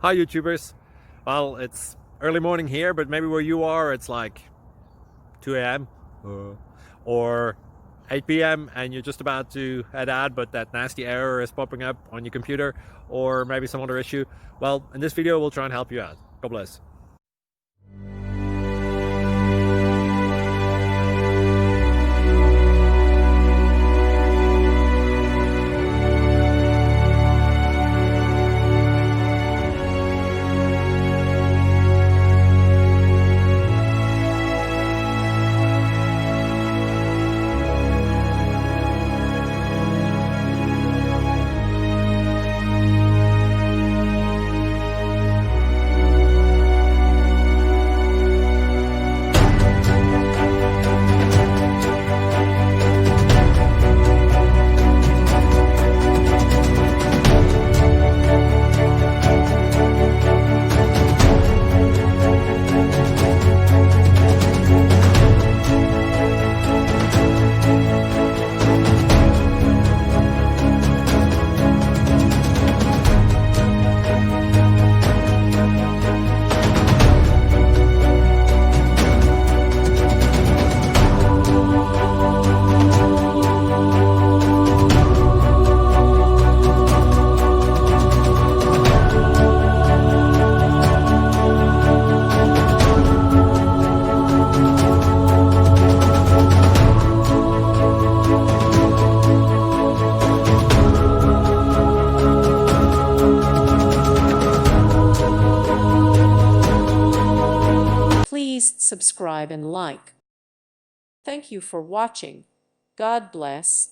Hi YouTubers. Well, it's early morning here, but maybe where you are it's like 2 a.m. or 8 p.m. and you're just about to head out, but that nasty error is popping up on your computer, or maybe some other issue. Well, in this video we'll try and help you out. God bless. Please subscribe and like. Thank you for watching. God bless.